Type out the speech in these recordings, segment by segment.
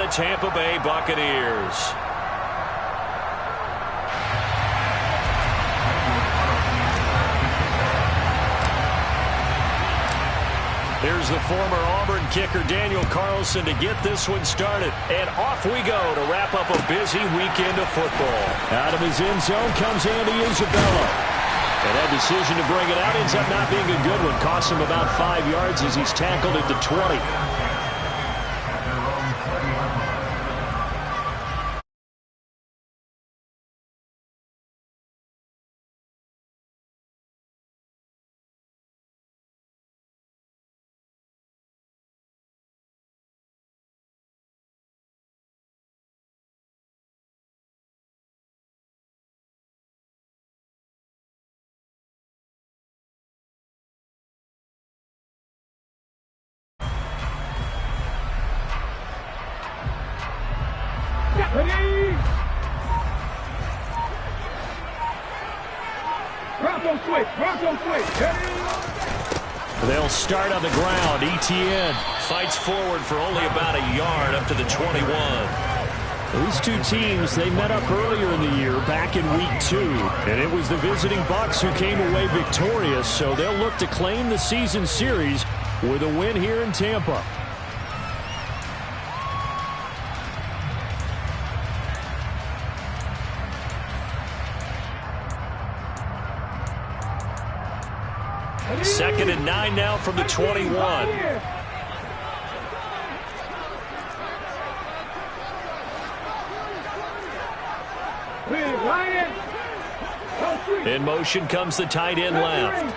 the Tampa Bay Buccaneers. Here's the former Auburn kicker Daniel Carlson to get this one started. And off we go to wrap up a busy weekend of football. Out of his end zone comes Andy Isabella. And that decision to bring it out ends up not being a good one. Costs him about 5 yards as he's tackled at the 20. They'll start on the ground. Etienne fights forward for only about a yard up to the 21. These two teams, they met up earlier in the year, back in week 2. And it was the visiting Bucs who came away victorious, so they'll look to claim the season series with a win here in Tampa. Second and 9 now from the 21. In motion comes the tight end left.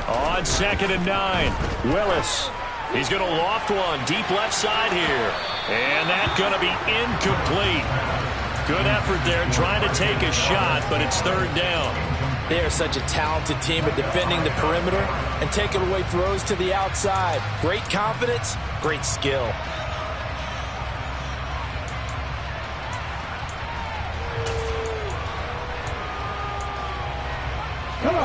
On second and 9, Willis. He's going to loft one deep left side here. And that's going to be incomplete. Good effort there trying to take a shot, but it's third down. They are such a talented team at defending the perimeter and taking away throws to the outside. Great confidence, great skill.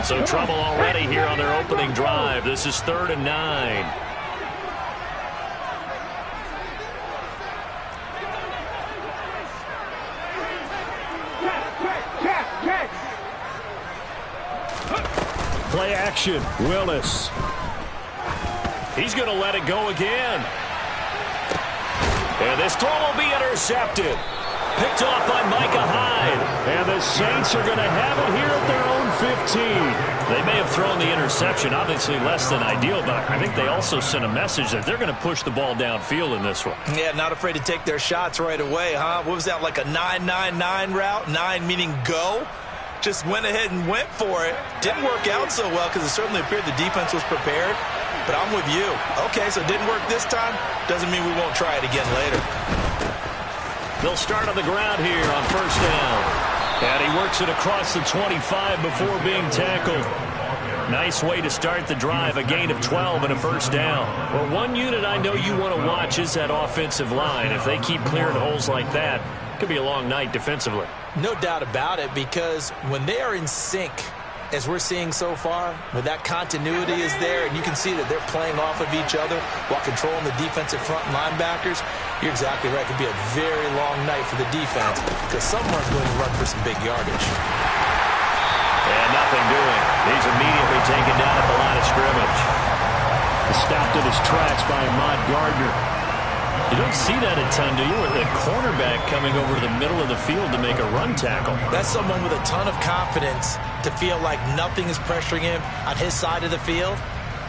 So trouble already here on their opening drive. This is third and 9. Play action, Willis. He's going to let it go again. And this throw will be intercepted. Picked off by Micah Hyde. And the Saints are going to have it here at their own 15. They may have thrown the interception, obviously less than ideal, but I think they also sent a message that they're going to push the ball downfield in this one. Yeah, not afraid to take their shots right away, huh? What was that, like a 9-9-9 route? 9 meaning go? Just went ahead and went for it. Didn't work out so well because it certainly appeared the defense was prepared. But I'm with you. Okay, so it didn't work this time. Doesn't mean we won't try it again later. They'll start on the ground here on first down. And he works it across the 25 before being tackled. Nice way to start the drive. A gain of 12 and a first down. Well, one unit I know you want to watch is that offensive line. If they keep clearing holes like that, it could be a long night defensively. No doubt about it, because when they are in sync, as we're seeing so far, when that continuity is there and you can see that they're playing off of each other while controlling the defensive front linebackers, you're exactly right. It could be a very long night for the defense because someone's going to run for some big yardage. And nothing doing. He's immediately taken down at the line of scrimmage. Stopped in his tracks by Ahmad Gardner. You don't see that a ton, do you? With a cornerback coming over to the middle of the field to make a run tackle. That's someone with a ton of confidence to feel like nothing is pressuring him on his side of the field.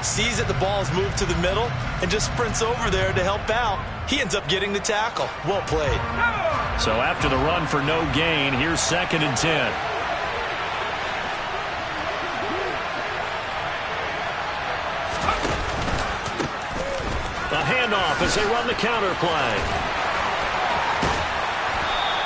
Sees that the ball is moved to the middle and just sprints over there to help out. He ends up getting the tackle. Well played. So after the run for no gain, here's second and 10. A handoff as they run the counter play.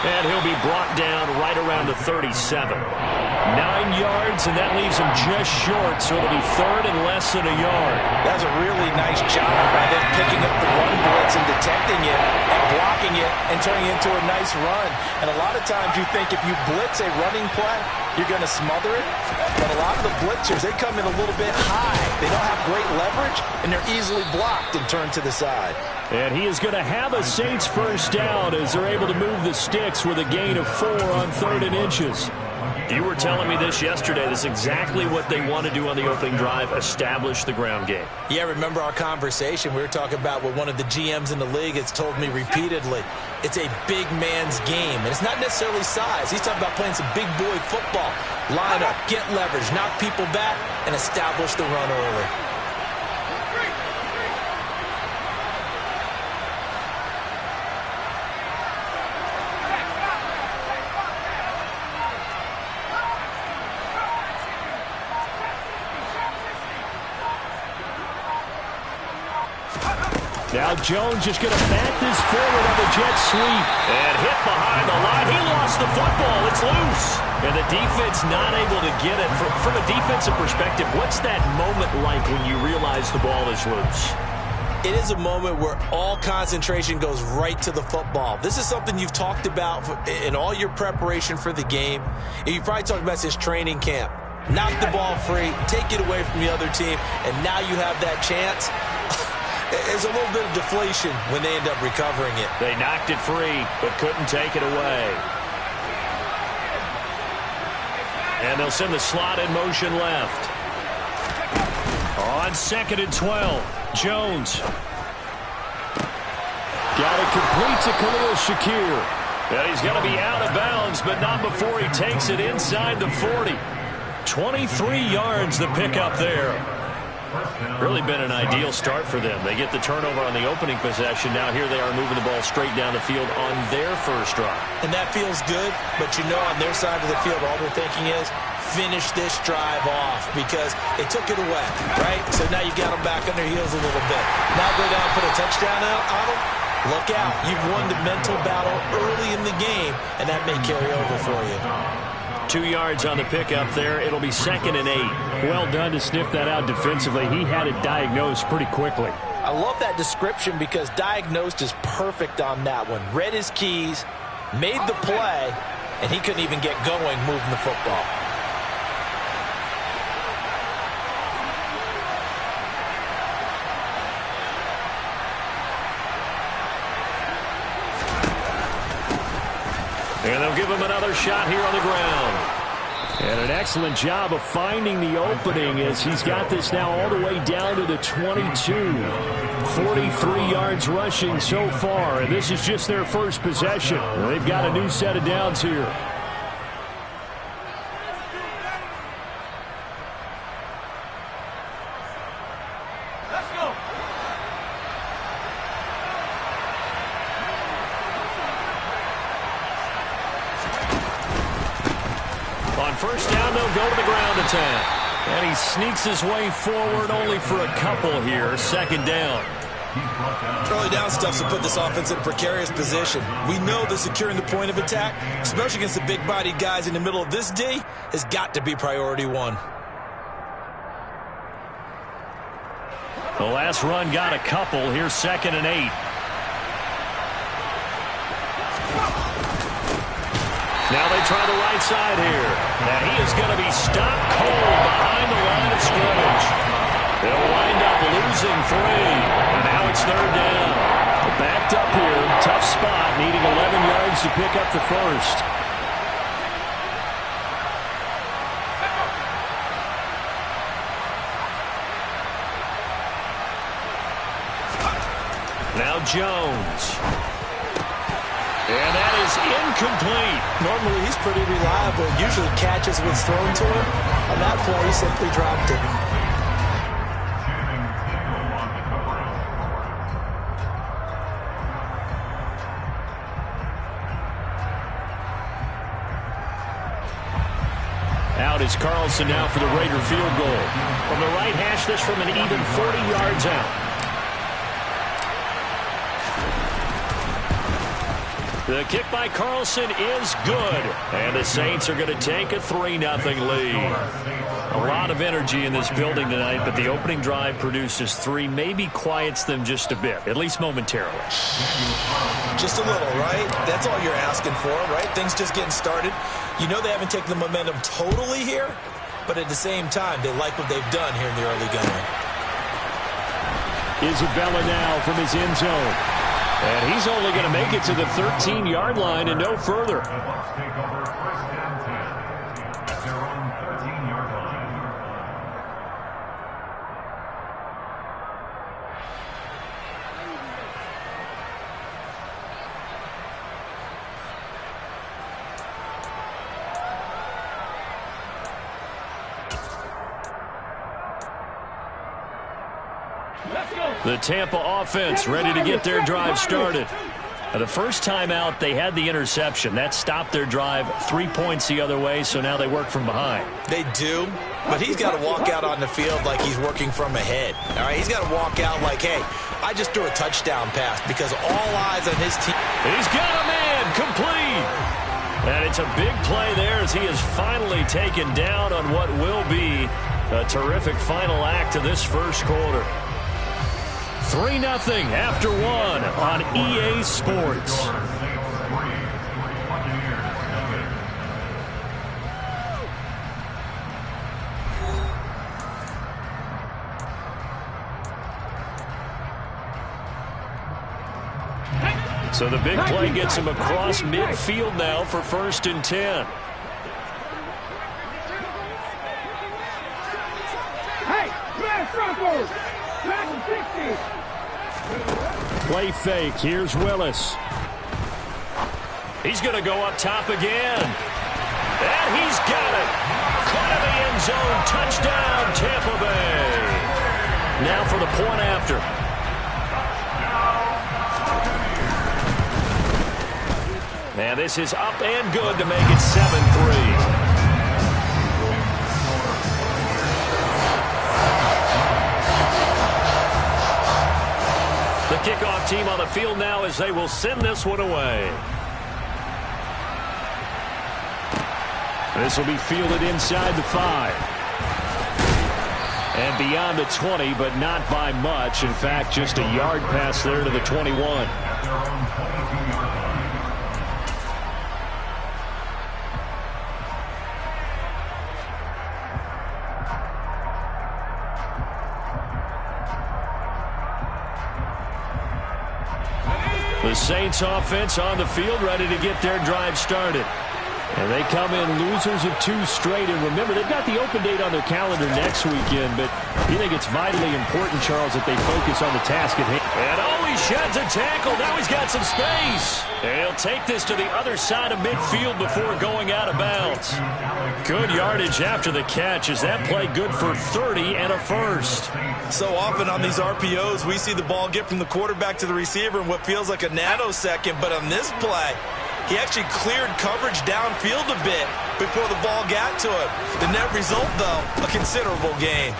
And he'll be brought down right around the 37. 9 yards, and that leaves him just short, so it'll be third and less than a yard. That's a really nice job by them picking up the run blitz and detecting it and blocking taking it and turning it into a nice run. And a lot of times you think if you blitz a running play, you're going to smother it. But a lot of the blitzers, they come in a little bit high. They don't have great leverage, and they're easily blocked and turned to the side. And he is going to have a Saints first down as they're able to move the sticks with a gain of 4 on 3rd and inches. You were telling me this yesterday. This is exactly what they want to do on the opening drive, establish the ground game. Yeah, remember our conversation? We were talking about what one of the GMs in the league has told me repeatedly. It's a big man's game, and it's not necessarily size. He's talking about playing some big boy football. Line up, get leverage, knock people back, and establish the run early. Now Jones just going to bat this forward on the jet sweep. And hit behind the line. He lost the football. It's loose. And the defense not able to get it. From a defensive perspective, what's that moment like when you realize the ball is loose? It is a moment where all concentration goes right to the football. This is something you've talked about in all your preparation for the game. And you probably talked about this training camp. Knock the ball free, take it away from the other team, and now you have that chance. There's a little bit of deflation when they end up recovering it. They knocked it free, but couldn't take it away. And they'll send the slot in motion left. On 2nd and 12, Jones. Got it complete to Khalil Shakir. And he's going to be out of bounds, but not before he takes it inside the 40. 23 yards the pickup there. Really been an ideal start for them. They get the turnover on the opening possession. Now here they are moving the ball straight down the field on their first drive. And that feels good, but you know on their side of the field all they're thinking is finish this drive off because they took it away, right? So now you got them back on their heels a little bit. Now go down and put a touchdown on them. Look out. You've won the mental battle early in the game, and that may carry over for you. 2 yards on the pickup there. It'll be 2nd and 8. Well done to sniff that out defensively. He had it diagnosed pretty quickly. I love that description because diagnosed is perfect on that one. Read his keys, made the play, and he couldn't even get going moving the football. And they'll give him another shot here on the ground. And an excellent job of finding the opening as he's got this now all the way down to the 22. 43 yards rushing so far, and this is just their first possession. They've got a new set of downs here. First down, they'll go to the ground attack. And he sneaks his way forward only for a couple here. 2nd down. Early down stuff to put this offense in a precarious position. We know that securing the point of attack, especially against the big-bodied guys in the middle of this D, has got to be priority one. The last run got a couple. Here's 2nd and 8. Now they try the right side here. And he is going to be stopped cold behind the line of scrimmage. They'll wind up losing 3. And now it's 3rd down. Backed up here. Tough spot. Needing 11 yards to pick up the first. Now Jones. And that is incomplete. Normally he's pretty reliable. Usually catches what's thrown to him. On that play, he simply dropped it. Out is Carlson now for the Raider field goal. From the right hash, this from an even 40 yards out. The kick by Carlson is good. And the Saints are going to take a 3-0 lead. A lot of energy in this building tonight, but the opening drive produces 3, maybe quiets them just a bit, at least momentarily. Just a little, right? That's all you're asking for, right? Things just getting started. You know they haven't taken the momentum totally here, but at the same time, they like what they've done here in the early going. Isabella now from his end zone. And he's only going to make it to the 13-yard line and no further. The Tampa offense ready to get their drive started. The first time out, they had the interception. That stopped their drive 3 points the other way, so now they work from behind. They do, but he's got to walk out on the field like he's working from ahead. All right, he's got to walk out like, hey, I just threw a touchdown pass because all eyes on his team. He's got a man complete. And it's a big play there as he is finally taken down on what will be a terrific final act of this first quarter. 3-0 after 1 on EA Sports. So the big play gets him across midfield now for 1st and 10. Play fake. Here's Willis. He's going to go up top again. And he's got it. Caught in the end zone. Touchdown, Tampa Bay. Now for the point after. And this is up and good to make it 7-3. The kickoff team on the field now as they will send this one away. This will be fielded inside the 5. And beyond the 20, but not by much. In fact, just a yard pass there to the 21. The Saints offense on the field ready to get their drive started. And they come in losers of 2 straight. And remember, they've got the open date on their calendar next weekend. But you think it's vitally important, Charles, that they focus on the task at hand. And he sheds a tackle. Now he's got some space. And he'll take this to the other side of midfield before going out of bounds. Good yardage after the catch. Is that play good for 30 and a first? So often on these RPOs, we see the ball get from the quarterback to the receiver in what feels like a nanosecond. But on this play, he actually cleared coverage downfield a bit before the ball got to him. The net result, though, a considerable gain.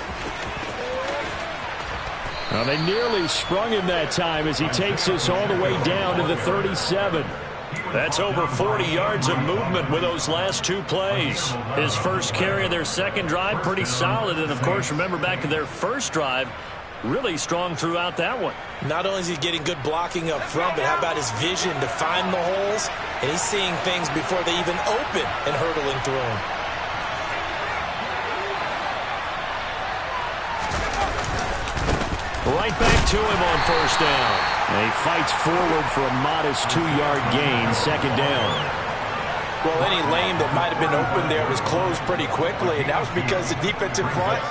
Well, they nearly sprung him that time as he takes this all the way down to the 37. That's over 40 yards of movement with those last 2 plays. His first carry of their second drive, pretty solid. And, of course, remember back to their first drive, really strong throughout that one. Not only is he getting good blocking up front, but how about his vision to find the holes? And he's seeing things before they even open and hurtling through them. Right back to him on first down. And he fights forward for a modest 2-yard gain, second down. Well, any lane that might have been open there was closed pretty quickly, and that was because the defensive front,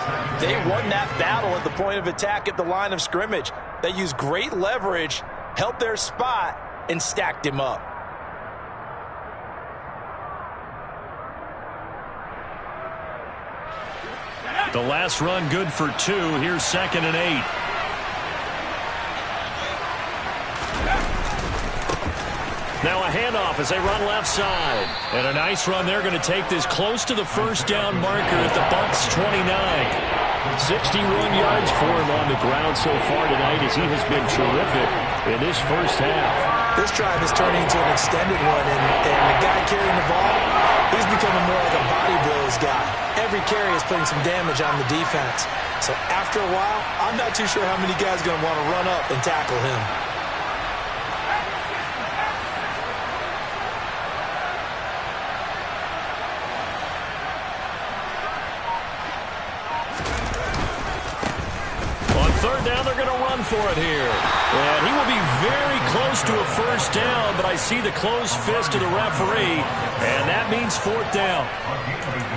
they won that battle at the point of attack at the line of scrimmage. They used great leverage, held their spot, and stacked him up. The last run good for 2. Here's 2nd and 8. Now a handoff as they run left side. And a nice run. They're going to take this close to the first down marker at the Bucs 29. 61 yards for him on the ground so far tonight as he has been terrific in this first half. This drive is turning into an extended one, and the guy carrying the ball, he's becoming more like a body blows guy. every carry is putting some damage on the defense. So after a while, I'm not too sure how many guys are going to want to run up and tackle him. Third down, they're going to run for it here. And he will be very close to a first down, but I see the closed fist of the referee, and that means fourth down.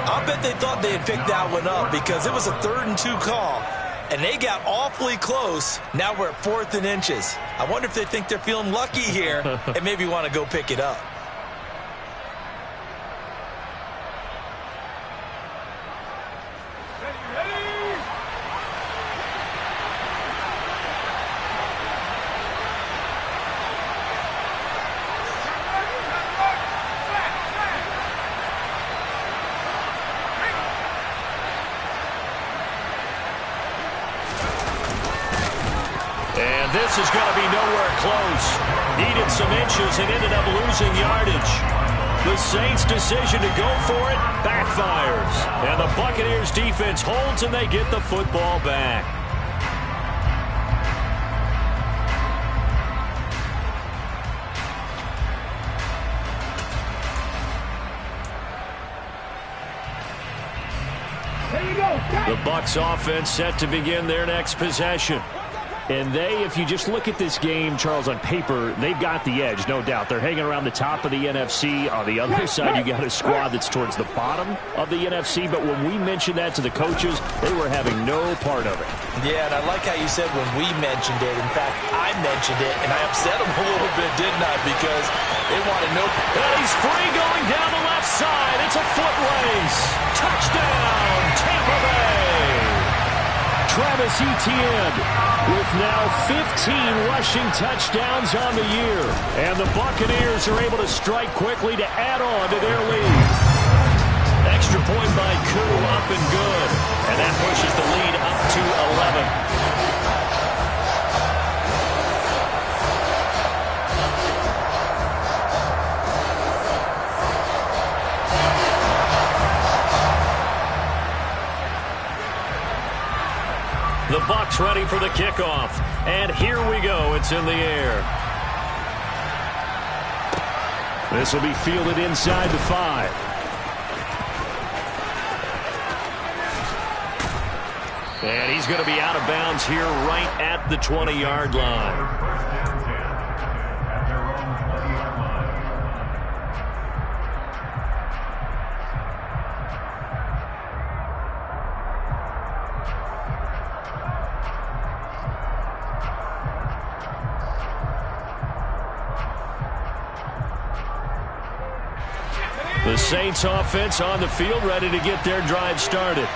I bet they thought they had picked that one up because it was a 3rd and 2 call, and they got awfully close. Now we're at 4th and inches. I wonder if they think they're feeling lucky here and maybe want to go pick it up. This is going to be nowhere close. Needed some inches and ended up losing yardage. The Saints' decision to go for it backfires. And the Buccaneers' defense holds and they get the football back. There you go. The Bucs offense set to begin their next possession. And if you just look at this game, Charles, on paper, they've got the edge, no doubt. They're hanging around the top of the NFC. On the other side, you got a squad that's towards the bottom of the NFC. But when we mentioned that to the coaches, they were having no part of it. Yeah, and I like how you said when we mentioned it. In fact, I mentioned it, and I upset them a little bit, didn't I? Because they wanted no... And he's free going down the left side. It's a foot race. Touchdown, Tampa Bay. Travis Etienne with now 15 rushing touchdowns on the year. And the Buccaneers are able to strike quickly to add on to their lead. Extra point by Koo, up and good. And that pushes the lead up to 11. The Bucs ready for the kickoff. And here we go. It's in the air. This will be fielded inside the 5. And he's going to be out of bounds here right at the 20-yard line. The Saints offense on the field, ready to get their drive started.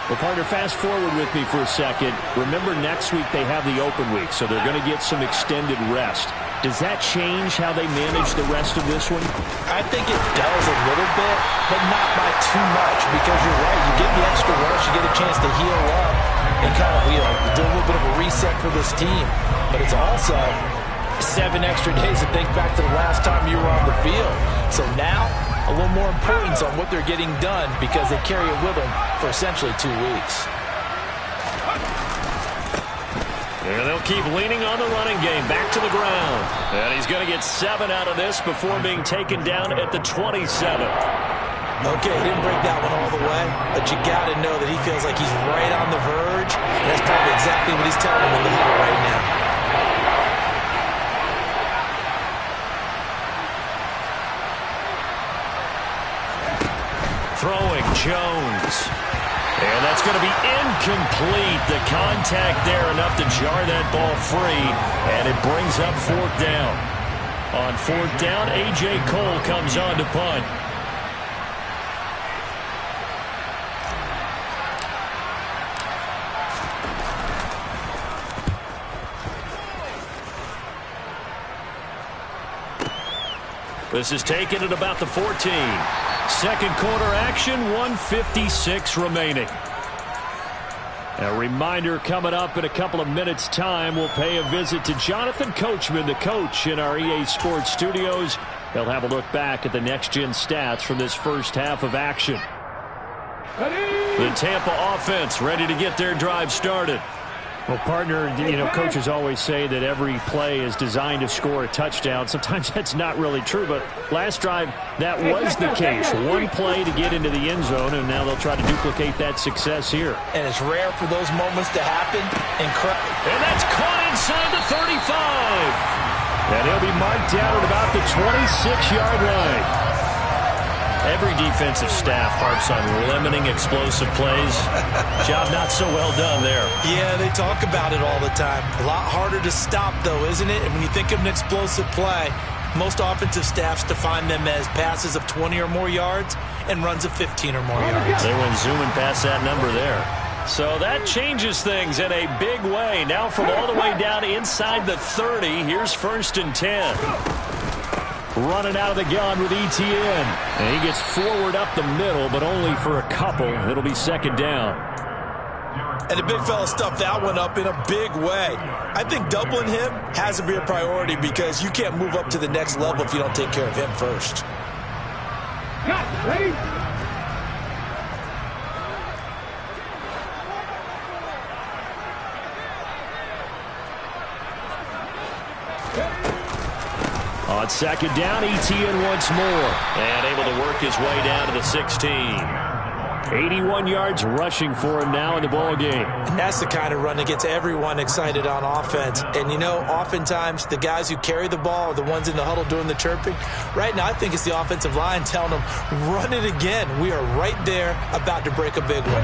Well, partner, fast forward with me for a second. Remember, next week they have the open week, so they're going to get some extended rest. Does that change how they manage the rest of this one? I think it does a little bit, but not by too much, because you're right. You get the extra rest, you get a chance to heal up and kind of, do a little bit of a reset for this team. But it's also 7 extra days to think back to the last time you were on the field. So now, a little more importance on what they're getting done because they carry it with them for essentially 2 weeks. And they'll keep leaning on the running game. Back to the ground. And he's going to get 7 out of this before being taken down at the 27. Okay, he didn't break that one all the way, but you got to know that he feels like he's right on the verge. And that's probably exactly what he's telling him in the huddle right now. Throwing Jones. And that's going to be incomplete. The contact there enough to jar that ball free. And it brings up 4th down. On 4th down, A.J. Cole comes on to punt. This is taken at about the 14. Second quarter action, 1:56 remaining. A reminder coming up in a couple of minutes' time, we'll pay a visit to Jonathan Coachman, the coach in our EA Sports studios. They'll have a look back at the next-gen stats from this first half of action. Ready? The Tampa offense ready to get their drive started. Well, partner, coaches always say that every play is designed to score a touchdown. Sometimes that's not really true, but last drive, that was the case. One play to get into the end zone, and now they'll try to duplicate that success here. And it's rare for those moments to happen. Incredible. And that's caught inside the 35. And he'll be marked down at about the 26-yard line. Every defensive staff harps on limiting explosive plays. Job not so well done there. Yeah, they talk about it all the time. A lot harder to stop, though, isn't it? And when you think of an explosive play, most offensive staffs define them as passes of 20 or more yards and runs of 15 or more yards. They went zooming past that number there. So that changes things in a big way. Now from all the way down inside the 30, here's 1st and 10. Running out of the gun with Etienne. And he gets forward up the middle, but only for a couple. It'll be 2nd down. And the big fella stuffed that one up in a big way. I think doubling him has to be a priority because you can't move up to the next level if you don't take care of him first. Ready? On 2nd down, Etienne once more. And able to work his way down to the 16. 81 yards rushing for him now in the ball game. And that's the kind of run that gets everyone excited on offense. And, oftentimes the guys who carry the ball are the ones in the huddle doing the chirping. Right now, I think it's the offensive line telling them, run it again. We are right there about to break a big one.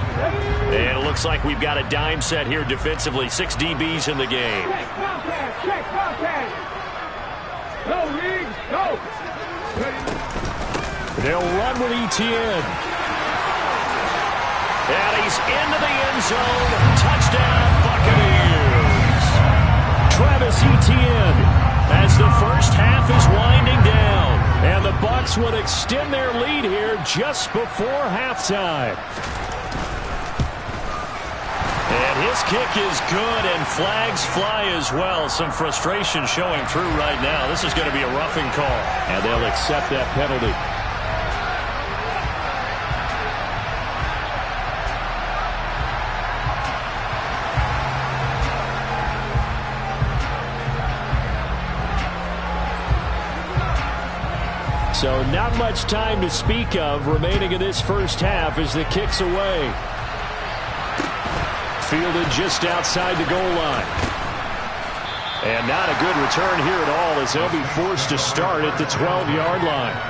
And it looks like we've got a dime set here defensively. 6 DBs in the game. Check, go, Reed, go! They'll run with Etienne. And he's into the end zone. Touchdown, Buccaneers. Travis Etienne as the first half is winding down. And the Bucs would extend their lead here just before halftime. And his kick is good, and flags fly as well. Some frustration showing through right now. This is going to be a roughing call. And they'll accept that penalty. So not much time to speak of remaining in this first half as the kick's away. Fielded just outside the goal line. And not a good return here at all as they'll be forced to start at the 12-yard line.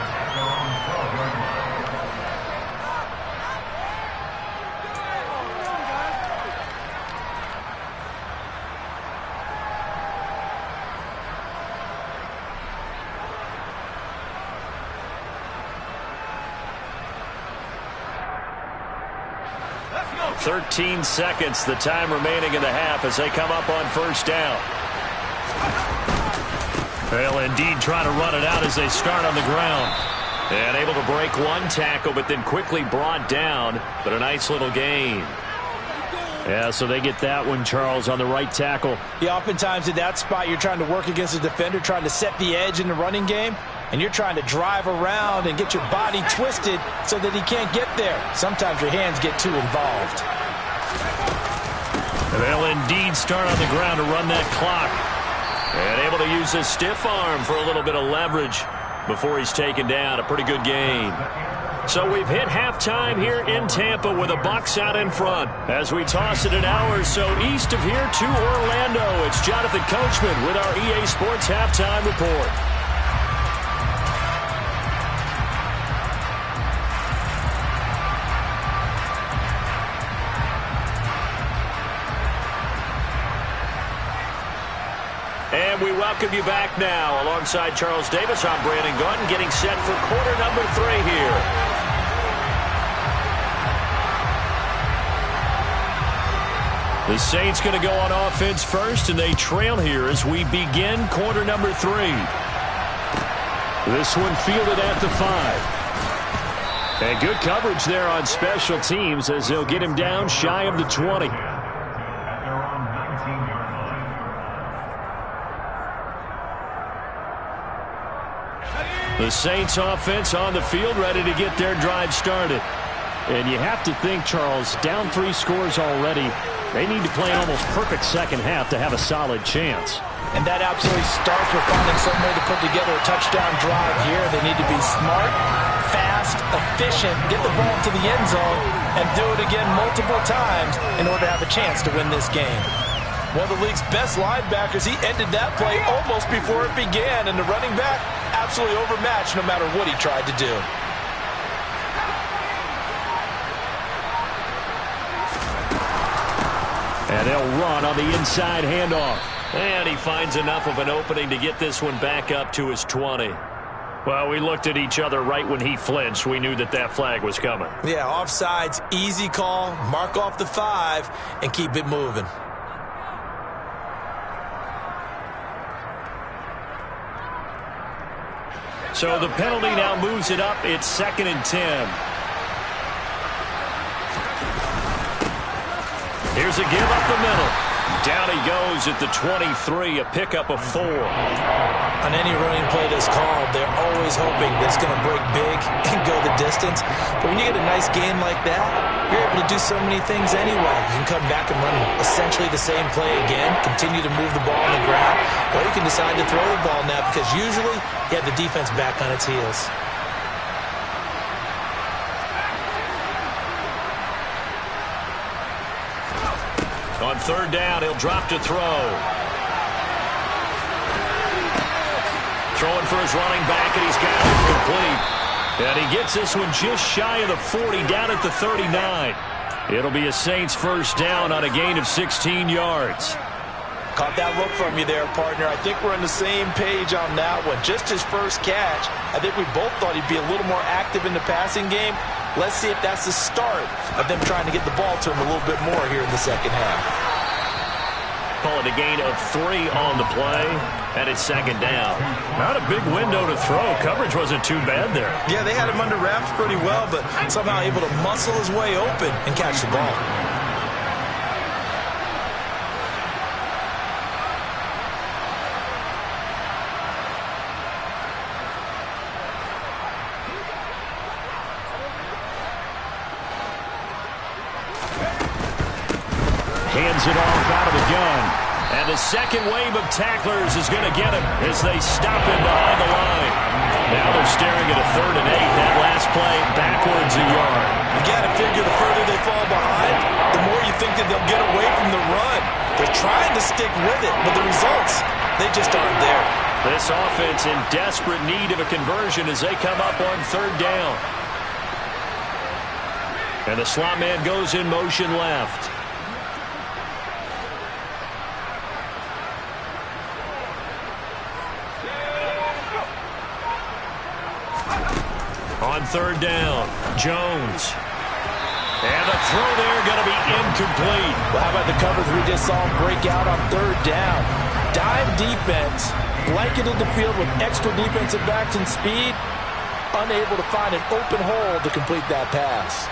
Let's go. 13 seconds, the time remaining in the half as they come up on 1st down. They'll indeed try to run it out as they start on the ground. And able to break one tackle, but then quickly brought down. But a nice little gain. Yeah, so they get that one, Charles, on the right tackle. Yeah, oftentimes in that spot, you're trying to work against a defender, trying to set the edge in the running game, and you're trying to drive around and get your body twisted so that he can't get there. Sometimes your hands get too involved. They'll indeed start on the ground to run that clock. And able to use his stiff arm for a little bit of leverage before he's taken down. A pretty good gain. So we've hit halftime here in Tampa with the Bucs out in front. As we toss it an hour or so east of here to Orlando, it's Jonathan Coachman with our EA Sports Halftime Report. And we welcome you back now. Alongside Charles Davis, I'm Brandon Gaudin, getting set for quarter number 3 here. The Saints going to go on offense first, and they trail here as we begin quarter number 3. This one fielded at the 5. And good coverage there on special teams as they'll get him down shy of the 20. The Saints offense on the field, ready to get their drive started. And you have to think, Charles, down 3 scores already. They need to play an almost perfect second half to have a solid chance. And that absolutely starts with finding some way to put together a touchdown drive here. They need to be smart, fast, efficient, get the ball to the end zone, and do it again multiple times in order to have a chance to win this game. One of the league's best linebackers, he ended that play almost before it began, and the running back absolutely overmatched no matter what he tried to do. And they'll run on the inside handoff. And he finds enough of an opening to get this one back up to his 20. Well, we looked at each other right when he flinched. We knew that that flag was coming. Yeah, offsides, easy call, mark off the 5, and keep it moving. So the penalty now moves it up. It's 2nd and 10. Here's a give up the middle. Down he goes at the 23, a pickup of 4. On any running play that's called, they're always hoping that it's going to break big and go the distance. But when you get a nice game like that, you're able to do so many things anyway. You can come back and run essentially the same play again, continue to move the ball on the ground, or you can decide to throw the ball now because usually you have the defense back on its heels. On 3rd down, he'll drop to throw. Throwing for his running back, and he's got it complete. And he gets this one just shy of the 40, down at the 39. It'll be a Saints first down on a gain of 16 yards. Caught that look from you there, partner. I think we're on the same page on that one. Just his first catch, I think we both thought he'd be a little more active in the passing game. Let's see if that's the start of them trying to get the ball to him a little bit more here in the second half. Call it a gain of 3 on the play, and it's 2nd down. Not a big window to throw. Coverage wasn't too bad there. Yeah, they had him under wraps pretty well, but somehow able to muscle his way open and catch the ball. Hands it off out of the gun. And the second wave of tacklers is going to get him as they stop him behind the line. Now they're staring at a 3rd and 8. That last play backwards a yard. You got to figure the further they fall behind, the more you think that they'll get away from the run. They're trying to stick with it, but the results, they just aren't there. This offense in desperate need of a conversion as they come up on 3rd down. And the slot man goes in motion left. On 3rd down, Jones. And the throw there going to be incomplete. Well, how about the coverage we just saw him break out on 3rd down? Dime defense, blanketed the field with extra defensive backs and speed, unable to find an open hole to complete that pass.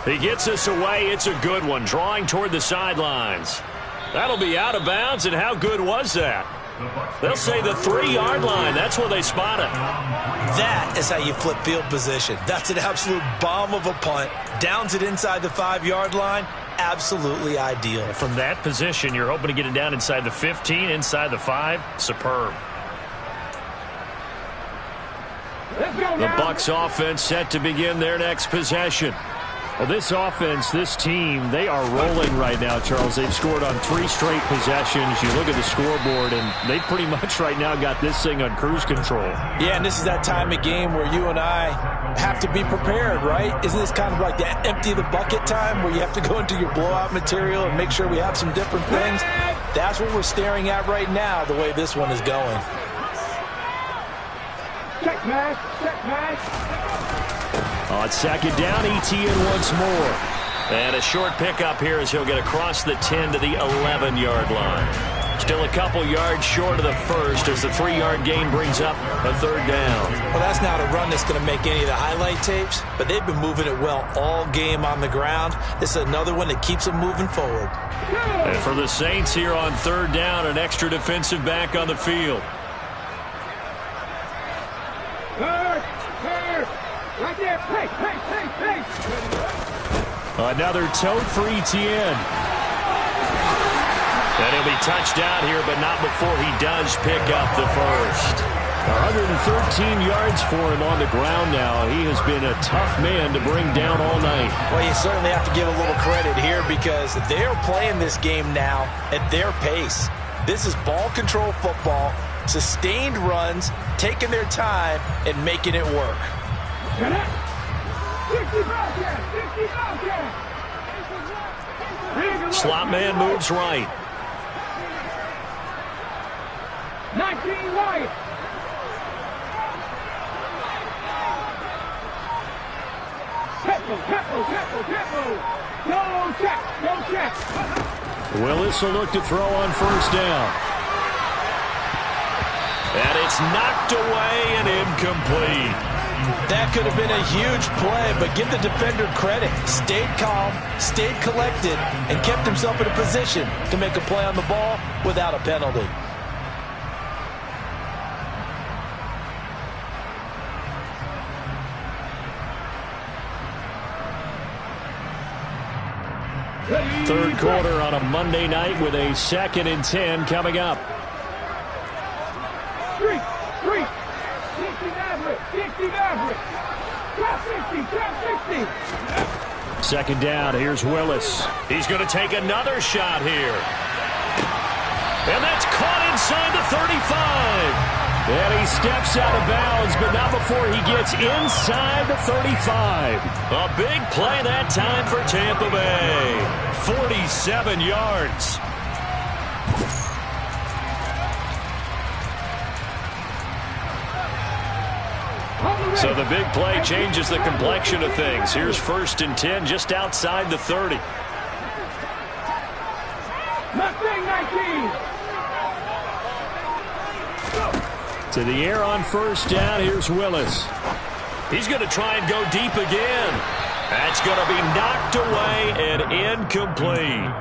He gets us away. It's a good one. Drawing toward the sidelines. That'll be out of bounds, and how good was that? They'll say the 3-yard line. That's where they spot it. That is how you flip field position. That's an absolute bomb of a punt. Downs it inside the 5-yard line. Absolutely ideal. From that position, you're hoping to get it down inside the 15, inside the 5. Superb. The Bucs offense set to begin their next possession. Well, this offense, this team, they are rolling right now, Charles. They've scored on 3 straight possessions. You look at the scoreboard, and they pretty much right now got this thing on cruise control. Yeah, and this is that time of game where you and I have to be prepared, right? Isn't this kind of like that empty the bucket time where you have to go into your blowout material and make sure we have some different things? That's what we're staring at right now, the way this one is going. Check, man. Check, man. On 2nd down, ETN once more. And a short pickup here as he'll get across the 10 to the 11-yard line. Still a couple yards short of the first as the 3-yard gain brings up a third down. Well, that's not a run that's going to make any of the highlight tapes, but they've been moving it well all game on the ground. This is another one that keeps them moving forward. And for the Saints here on third down, an extra defensive back on the field. Right there. Hey. Another tote for Etienne. And he'll be touched out here, but not before he does pick up the first. 113 yards for him on the ground now. He has been a tough man to bring down all night. Well, you certainly have to give a little credit here because they're playing this game now at their pace. This is ball control football, sustained runs, taking their time, and making it work. Slot man moves right. 19 right. Tempo. No check. Willis will look to throw on first down. And it's knocked away and incomplete. That could have been a huge play, but give the defender credit. Stayed calm, stayed collected, and kept himself in a position to make a play on the ball without a penalty. Third quarter on a Monday night with a 2nd and 10 coming up. 60 average. Top 60. Second down, here's Willis. He's going to take another shot here. And that's caught inside the 35. And he steps out of bounds, but not before he gets inside the 35. A big play that time for Tampa Bay. 47 yards. So the big play changes the complexion of things. Here's 1st and 10 just outside the 30. Mustang 19. To the air on first down, here's Willis. He's going to try and go deep again. That's going to be knocked away and incomplete.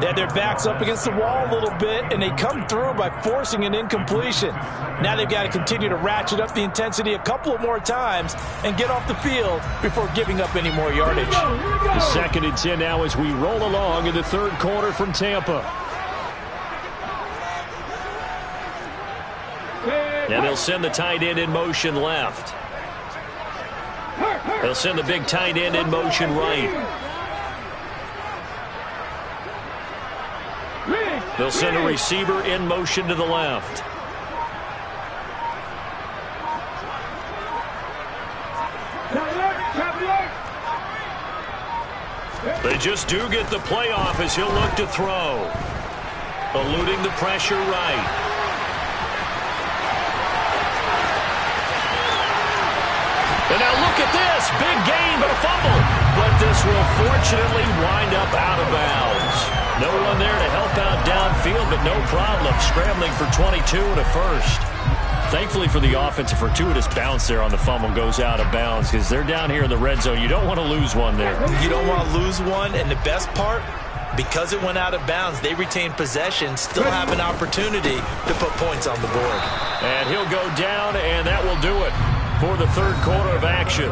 They had their backs up against the wall a little bit, and they come through by forcing an incompletion. Now they've got to continue to ratchet up the intensity a couple of more times and get off the field before giving up any more yardage. The 2nd and 10 now as we roll along in the third quarter from Tampa. And they'll send the tight end in motion left. They'll send the big tight end in motion right. They'll send a receiver in motion to the left. They just do get the play off as he'll look to throw. Eluding the pressure right. And now look at this. Big gain, but a fumble. But this will fortunately wind up out of bounds. No one there to help out downfield, but no problem. Scrambling for 22 and a first. Thankfully for the offense, a fortuitous bounce there on the fumble goes out of bounds because they're down here in the red zone. You don't want to lose one there. You don't want to lose one, and the best part, because it went out of bounds, they retain possession, still have an opportunity to put points on the board. And he'll go down, and that will do it for the third quarter of action.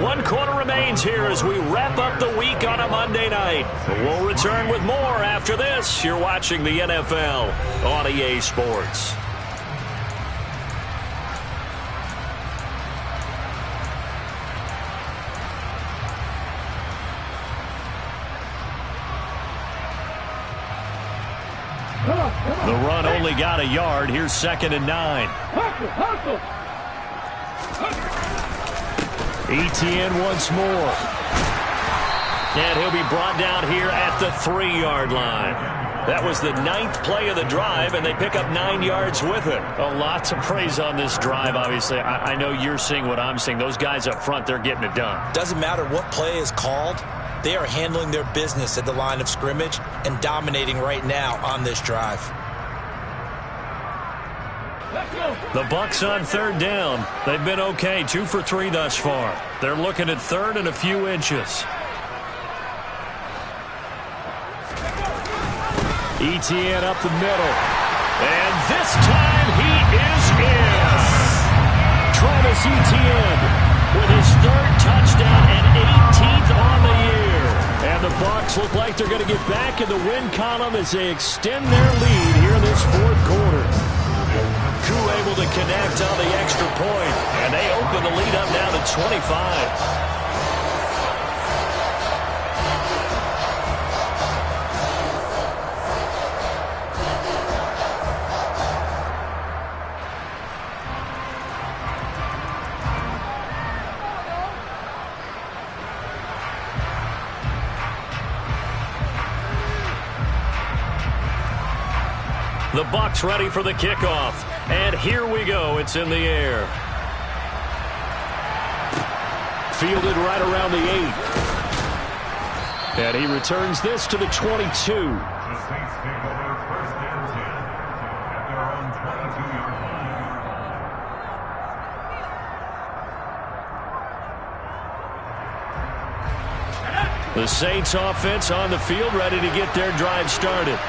1 quarter remains here as we wrap up the week on a Monday night. We'll return with more after this. You're watching the NFL on EA Sports. The run only got a yard. Here's 2nd and 9. Etienne once more. And he'll be brought down here at the 3-yard line. That was the 9th play of the drive, and they pick up 9 yards with it. A lot to praise on this drive, obviously. I know you're seeing what I'm seeing. Those guys up front, they're getting it done. Doesn't matter what play is called. They are handling their business at the line of scrimmage and dominating right now on this drive. The Bucs on third down. They've been okay, 2 for 3 thus far. They're looking at third and a few inches. ETN up the middle. And this time he is in. Travis Etienne with his third touchdown and 18th on the year. And the Bucs look like they're going to get back in the win column as they extend their lead here in this fourth quarter. Koo able to connect on the extra point, and they open the lead up now to 25. The Bucs ready for the kickoff. And here we go. It's in the air. Fielded right around the 8. And he returns this to the 22. The Saints take over first and 10 at their own 22-yard line. The Saints offense on the field ready to get their drive started.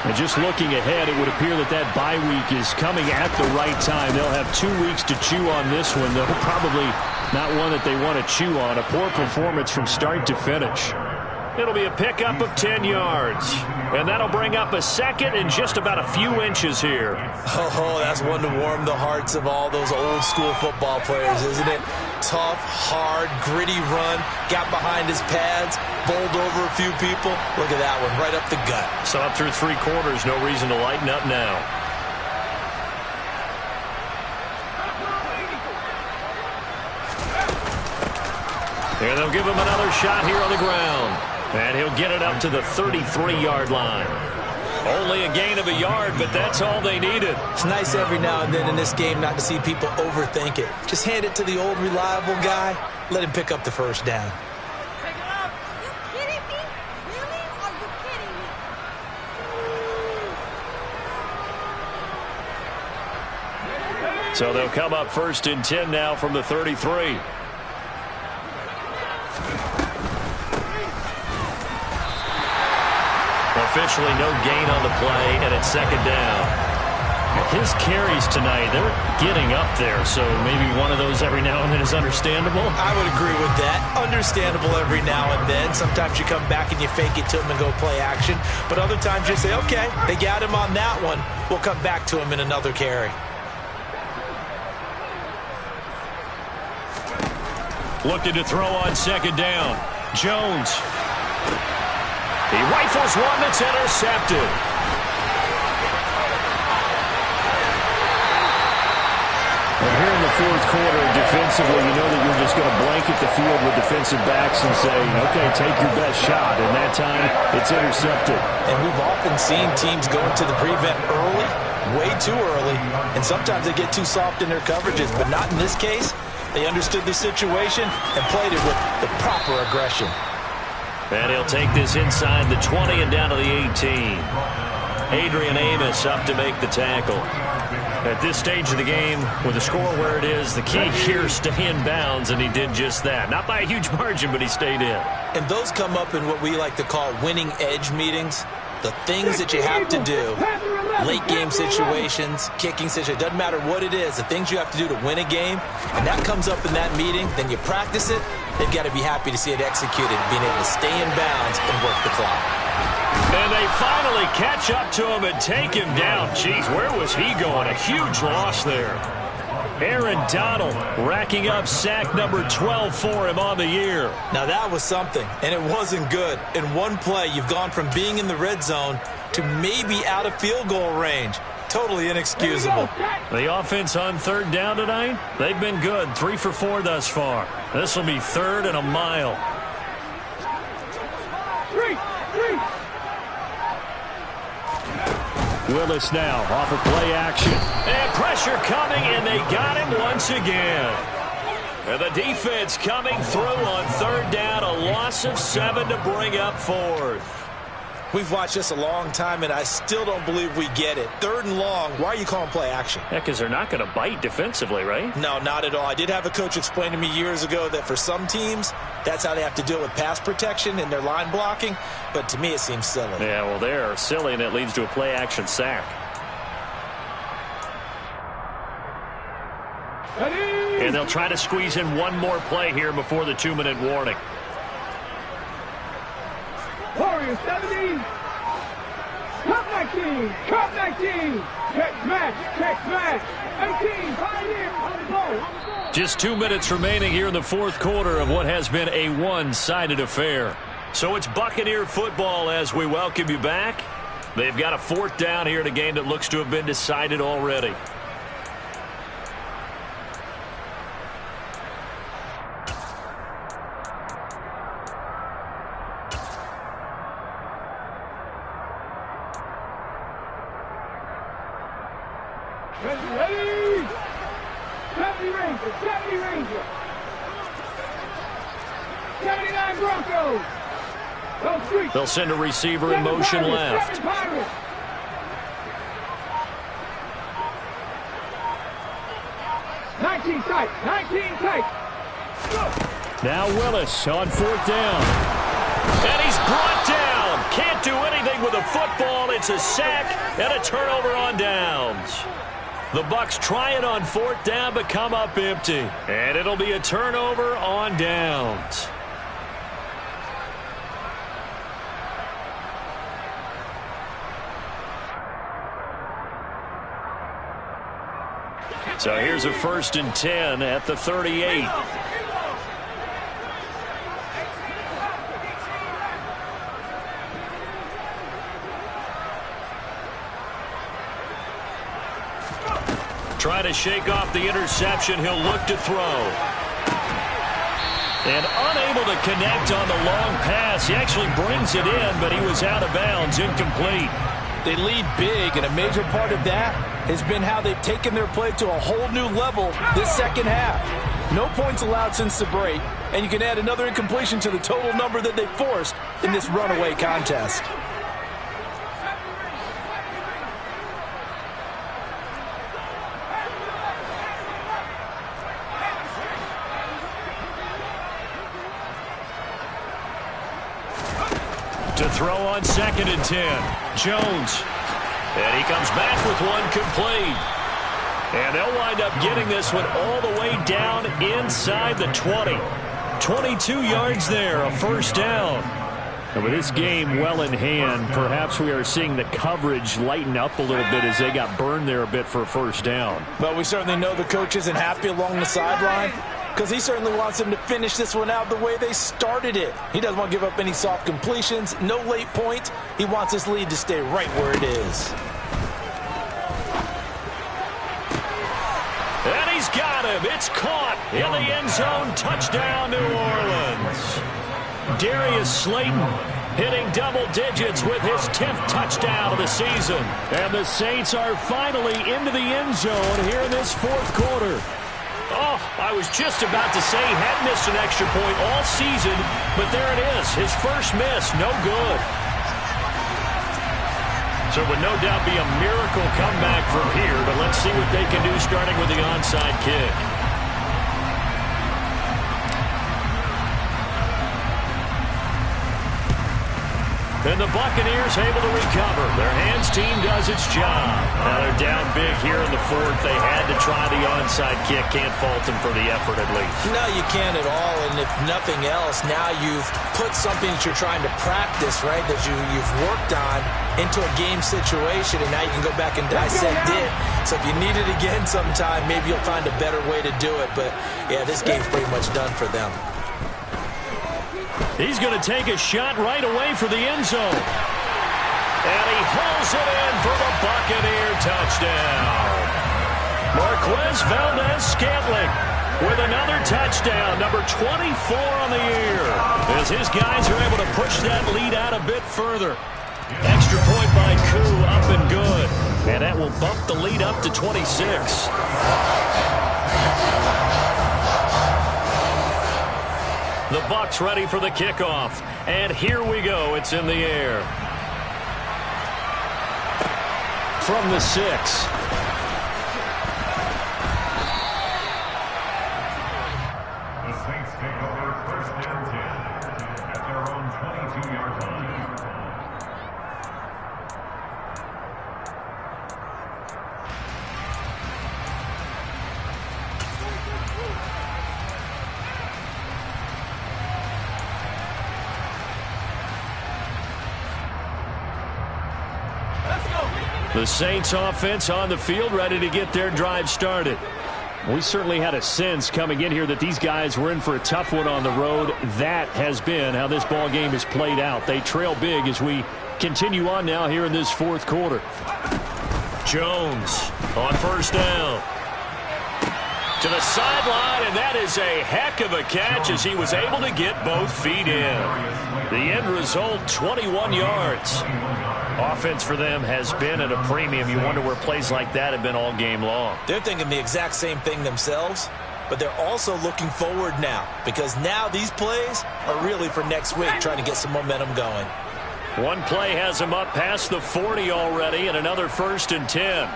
And just looking ahead, it would appear that that bye week is coming at the right time. They'll have 2 weeks to chew on this one, though probably not one that they want to chew on. A poor performance from start to finish. It'll be a pickup of 10 yards. And that'll bring up a second and just about a few inches here. Oh, that's one to warm the hearts of all those old school football players, isn't it? Tough, hard, gritty run. Got behind his pads, bowled over a few people. Look at that one, right up the gut. So up through 3 quarters, no reason to lighten up now. And they'll give him another shot here on the ground. And he'll get it up to the 33-yard line. Only a gain of a yard, but that's all they needed. It's nice every now and then in this game not to see people overthink it. Just hand it to the old reliable guy. Let him pick up the first down. Pick it up. Are you kidding me? Really? Are you kidding me? So they'll come up first and 10 now from the 33. Officially no gain on the play, and it's second down. His carries tonight, they're getting up there, so maybe one of those every now and then is understandable. I would agree with that. Understandable every now and then. Sometimes you come back and you fake it to him and go play action. But other times you say, okay, they got him on that one. We'll come back to him in another carry. Looking to throw on second down. Jones. He rifles one that's intercepted. And here in the fourth quarter, defensively, you know that you're just going to blanket the field with defensive backs and say, okay, take your best shot. And that time, it's intercepted. And we've often seen teams go into the prevent early, way too early, and sometimes they get too soft in their coverages, but not in this case. They understood the situation and played it with the proper aggression. And he'll take this inside the 20 and down to the 18. Adrian Amos up to make the tackle. At this stage of the game, with the score where it is, the key here, stay in bounds, and he did just that. Not by a huge margin, but he stayed in. And those come up in what we like to call winning edge meetings. The things that you have to do, late game situations, kicking situations, doesn't matter what it is, the things you have to do to win a game, and that comes up in that meeting, then you practice it, they've got to be happy to see it executed, being able to stay in bounds and work the clock. And they finally catch up to him and take him down. Jeez, where was he going? A huge loss there. Aaron Donald racking up sack number 12 for him on the year. Now that was something, and it wasn't good. In one play, you've gone from being in the red zone to maybe out of field goal range. Totally inexcusable. The offense on third down tonight, they've been good. 3 for 4 thus far. This will be third and a mile. Willis now off of play action. And pressure coming, and they got him once again. And the defense coming through on third down. A loss of 7 to bring up fourth. We've watched this a long time, and I still don't believe we get it. 3rd and long, why are you calling play action? Yeah, because they're not going to bite defensively, right? No, not at all. I did have a coach explain to me years ago that for some teams, that's how they have to deal with pass protection and their line blocking. But to me, it seems silly. Yeah, well, they're silly, and it leads to a play action sack. And they'll try to squeeze in one more play here before the 2-minute warning. Warriors 70. Cup 19. Cup 19. Check match. 18. Pioneer on the goal. Just 2 minutes remaining here in the 4th quarter of what has been a one-sided affair. So it's Buccaneer football as we welcome you back. They've got a 4th down here in a game that looks to have been decided already. Ready. 70 Rangers. 79 Broncos. They'll send a receiver in motion left. 19 tight. Now Willis on 4th down. And he's brought down. Can't do anything with a football. It's a sack and a turnover on downs. The Bucs try it on 4th down, but come up empty. And it'll be a turnover on downs. So here's a 1st and 10 at the 38. Trying to shake off the interception. He'll look to throw. And unable to connect on the long pass. He actually brings it in, but he was out of bounds, incomplete. They lead big, and a major part of that has been how they've taken their play to a whole new level this second half. No points allowed since the break, and you can add another incompletion to the total number that they forced in this runaway contest. To throw on 2nd and 10. Jones. And he comes back with one complete. And they'll wind up getting this one all the way down inside the 20. 22 yards there, a 1st down. And with this game well in hand, perhaps we are seeing the coverage lighten up a little bit as they got burned there a bit for a 1st down. But we certainly know the coach isn't happy along the sideline, because he certainly wants them to finish this one out the way they started it. He doesn't want to give up any soft completions, no late points. He wants this lead to stay right where it is. And he's got him. It's caught in the end zone. Touchdown, New Orleans. Darius Slayton hitting double digits with his 10th touchdown of the season. And the Saints are finally into the end zone here in this 4th quarter. Oh, I was just about to say he hadn't missed an extra point all season, but there it is. His first miss, no good. So it would no doubt be a miracle comeback from here, but let's see what they can do starting with the onside kick. And the Buccaneers able to recover. Their hands team does its job. Now they're down big here in the 4th. They had to try the onside kick. Can't fault them for the effort at least. No, you can't at all. And if nothing else, now you've put something that you're trying to practice, right, that you've worked on into a game situation, and now you can go back and dissect it. So if you need it again sometime, maybe you'll find a better way to do it. But, yeah, this game's pretty much done for them. He's going to take a shot right away for the end zone. And he hauls it in for the Buccaneer touchdown. Marquez Valdez-Scantling with another touchdown, number 24 on the year, as his guys are able to push that lead out a bit further. Extra point by Koo, up and good. And that will bump the lead up to 26. The Bucs ready for the kickoff. And here we go. It's in the air. from the 6. The Saints take over first and 10 at their own 22-yard line. The Saints offense on the field, ready to get their drive started. We certainly had a sense coming in here that these guys were in for a tough one on the road. That has been how this ball game has played out. They trail big as we continue on now here in this fourth quarter. Jones on first down. To the sideline, and that is a heck of a catch as he was able to get both feet in. The end result, 21 yards. Offense for them has been at a premium. You wonder where plays like that have been all game long. They're thinking the exact same thing themselves, but they're also looking forward now because now these plays are really for next week, trying to get some momentum going. One play has him up past the 40 already, and another 1st and 10.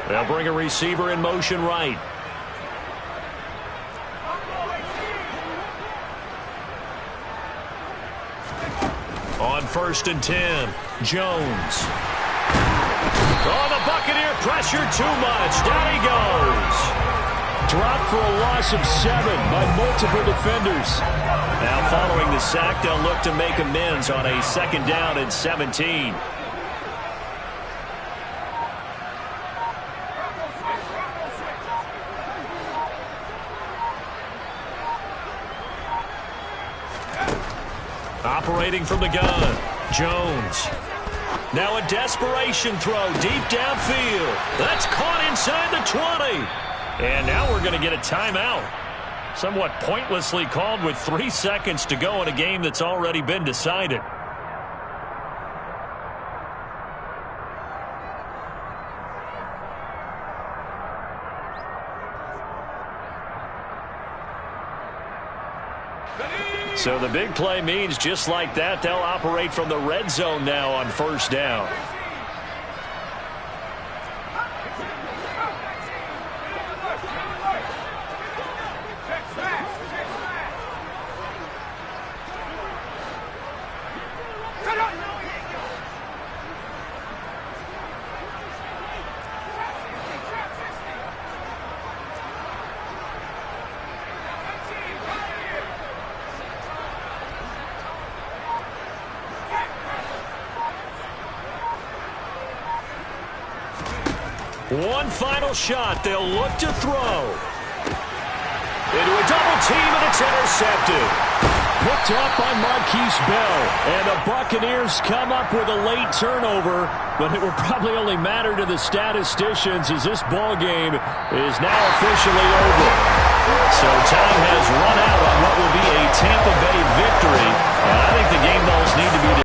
They'll bring a receiver in motion right. On 1st and 10, Jones. Oh, the Buccaneer pressure too much. Down he goes. Dropped for a loss of 7 by multiple defenders. Now following the sack, they'll look to make amends on a 2nd down and 17. Operating from the gun, Jones. Now a desperation throw deep downfield. That's caught inside the 20. And now we're going to get a timeout. Somewhat pointlessly called with 3 seconds to go in a game that's already been decided. So the big play means just like that, they'll operate from the red zone now on 1st down. One final shot. They'll look to throw. Into a double team, and it's intercepted. Picked up by Marquise Bell. And the Buccaneers come up with a late turnover, but it will probably only matter to the statisticians as this ball game is now officially over. So time has run out on what will be a Tampa Bay victory. And I think the game balls need to be